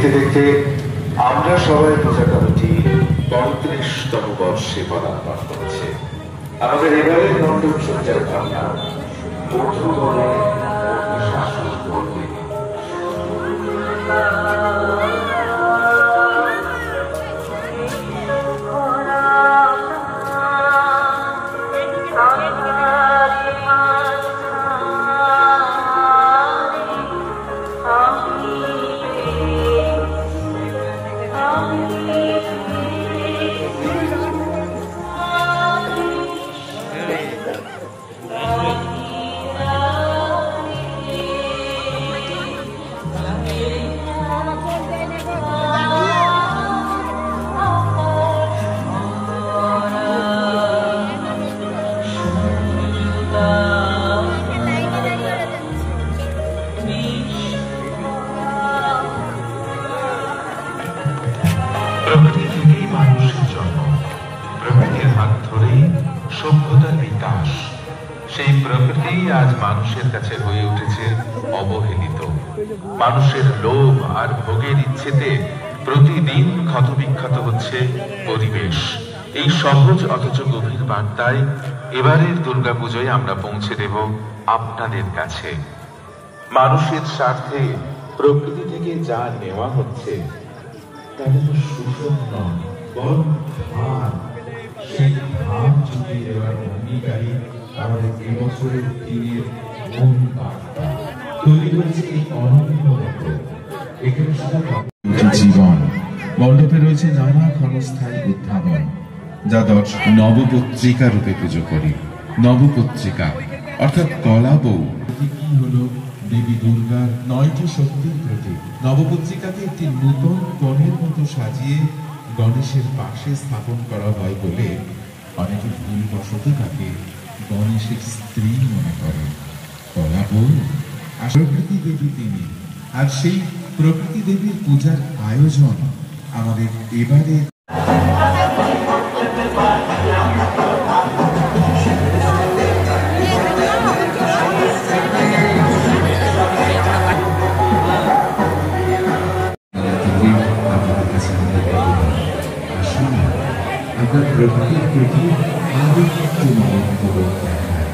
দেখতে দেখতে আমরা সবাই পূজা কমিটি ৩৫তম বর্ষে পদার্পণ করেছে। আমাদের এবারের মণ্ডপ সজ্জার ভাবনা শাসন করবে। প্রকৃতি থেকেই মানুষের জন্ম, প্রকৃতির হাত ধরেই সভ্যতার বিকাশ। সেই প্রকৃতি আজ মানুষের কাছে হয়ে উঠেছে অবহেলিত। মানুষের লোভ আর ভোগের ইচ্ছেতে প্রতিদিন ক্ষতবিক্ষত হচ্ছে পরিবেশ। এই সহজ অথচ গভীর বার্তায় এবারের দুর্গাপুজোয় আমরা পৌঁছে দেব আপনাদের কাছে। মানুষের স্বার্থে প্রকৃতি থেকে যা নেওয়া হচ্ছে তাদের শোষণ নয়, বরং ধার। সেই ধার চুকিয়ে দেওয়ার অঙ্গীকারী আমাদের এবছরের দিনের মূল বার্তা তৈরি করেছে এই অনন্য মণ্ডপ। এখানে জীবন মণ্ডপে রয়েছে নানা ক্ষণস্থায়ী উদ্ভাবন, যা নবপত্রিকা রূপে পুজো করি। নবপত্রিকা অর্থাৎ কলা বউ কি হলো দেবী দুর্গার ৯টি শক্তির প্রতীক। নবপত্রিকাকে একটি নূতন কনের মতো সাজিয়ে গণেশের পাশে স্থাপন করা হয় বলে অনেকে ভুলবশত তাকে গণেশের স্ত্রী মনে করে। কলা বউ প্রকৃতি দেবী তিনি, আর সেই প্রকৃতি দেবীর পূজার আয়োজন আমাদের এবারে প্রকৃতির প্রতি আরো একটু মনোভাব দেখায়,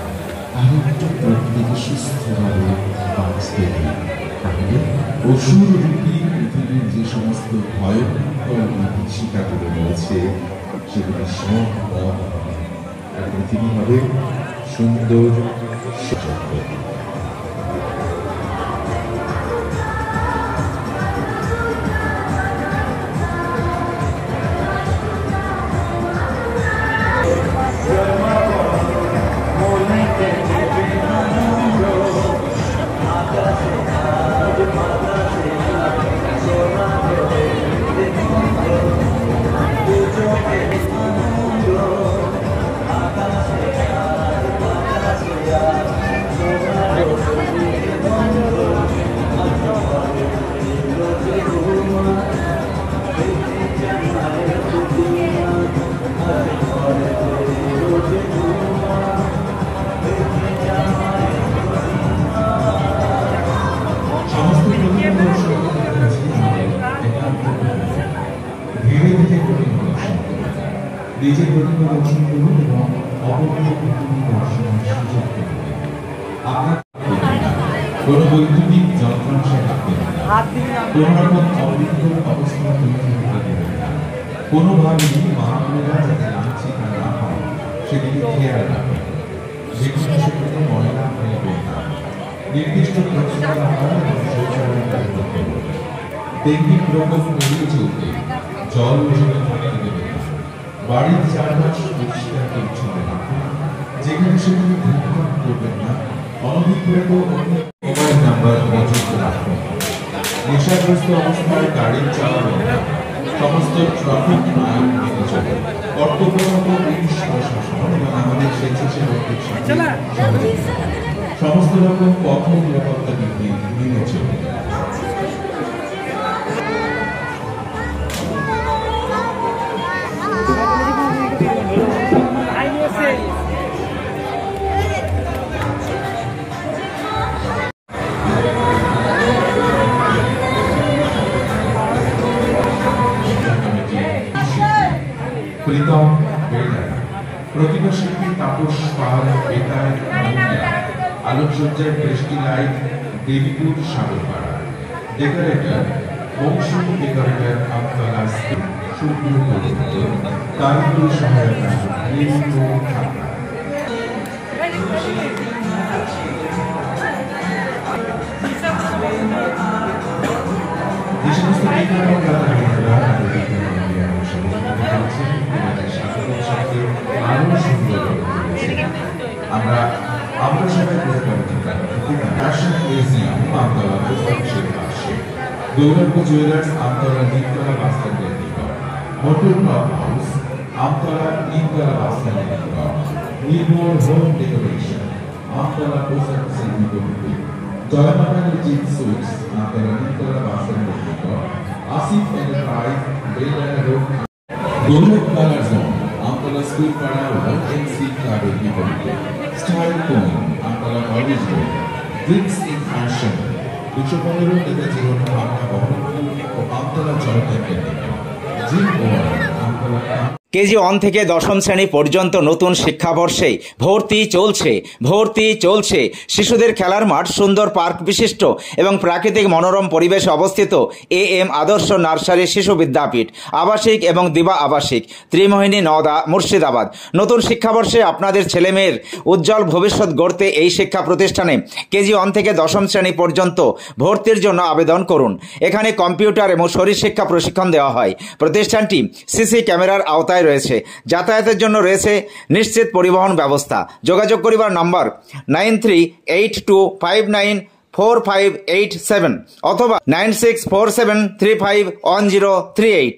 আরো একটু প্রকৃতিকে সুস্থভাবে বাঁচতে দিই। তাহলে অসুর রূপী পৃথিবীর যে সমস্ত ভয়ঙ্কর বিভীষিকাগুলো রয়েছে সেগুলো সব পৃথিবী হবে সুন্দর সচেতন। নিজের প্রতিভা দর্শন করুন এবং অপরের প্রতিভা দর্শনের সুযোগ করুন। আপনার কোন বৈদ্যুতিক যন্ত্রাংশে রাখবেন না, কোন রকম অবৈধ অবস্থা তৈরি হতে দেবেন না। কোনোভাবেই মা বোনেরা যাতে লাঞ্ছিত না হয় সেদিকে খেয়াল রাখবেন। যে কোনো সেখানে ময়লা ফেলবেন না। নির্দিষ্ট পরিষ্কার আহার এবং শৌচালয় ব্যবহার করুন। তেমনি রকম এড়িয়ে চলতে জল জমে থাকতে দেবেন না। বাড়ির চারপাশ পরিষ্কার পরিচ্ছন্ন রাখুন। যেখানে সেখানে ধূমপান করবেন না। অনধিকৃত মোবাইল নাম্বার মজুত রাখুন। নেশাগ্রস্ত অবস্থায় গাড়ি চালাবেন না। সমস্ত ট্রাফিক আইন মেনে চলুন। কর্তব্যরত পুলিশ প্রশাসন এবং আমাদের স্বেচ্ছাসেবকদের সাথে সমস্ত রকম পথ নিরাপত্তা বিধি মেনে চলুন। তাপস পাল, বেতার, আলোকসজ্জায় Brishti light, Debipur Sagarpara, decorator Bangshi, decorator Amtala, Surya কারিগরি সহায়তা ঢাকা। যে সমস্ত আরো সুন্দর আমরা সবাই মিউজিয়াম আমতলা পোস্ট অফিসের পাশে, গৌরব জুয়েলার্স আমতলা নিমতলা বাসস্ট্যান্ডের নিকট, motor club house Amtala Nimtala বাসস্ট্যান্ডের নিকট, Nirmal home decoration Amtala post অফিসের নিকটবর্তী, জয়মাতালী জিৎ সুইটস আমতলা নিমতলা বাসস্ট্যান্ডের নিকট, Asif enterprise Beldanga road, Gourav colour zone Amtala school পাড়া ওয়াইএমসি ক্লাবের বিপরীতে, স্টাইল কোন Amtala college road, drinks in fashion 215 Netaji road, Dhaka Baharampur ও আমতলা জয়টেকের নিকট, জিম ওয়ার্ল্ড আমতলা। কেজি 1 থেকে দশম শ্রেণী পর্যন্ত নতুন শিক্ষাবর্ষে ভর্তি চলছে। শিশুদের খেলার মাঠ, সুন্দর পার্ক বিশিষ্ট এবং প্রাকৃতিক মনোরম পরিবেশে অবস্থিত AM আদর্শ নার্সারি শিশু বিদ্যাপীঠ, আবাসিক এবং দিবা আবাসিক, ত্রিমোহিনী, নওদা, মুর্শিদাবাদ। নতুন শিক্ষাবর্ষে আপনাদের ছেলেমেয়ের উজ্জ্বল ভবিষ্যৎ গড়তে এই শিক্ষা প্রতিষ্ঠানে কেজি 1 থেকে দশম শ্রেণী পর্যন্ত ভর্তির জন্য আবেদন করুন। এখানে কম্পিউটার এবং শরীর শিক্ষা প্রশিক্ষণ দেওয়া হয়। প্রতিষ্ঠানটি সিসি ক্যামেরার আওতায় রয়েছে। যাতায়াতের জন্য রয়েছে নিশ্চিত পরিবহন ব্যবস্থা। যোগাযোগ করিবার নম্বর 9382594587 অথবা 9647351038।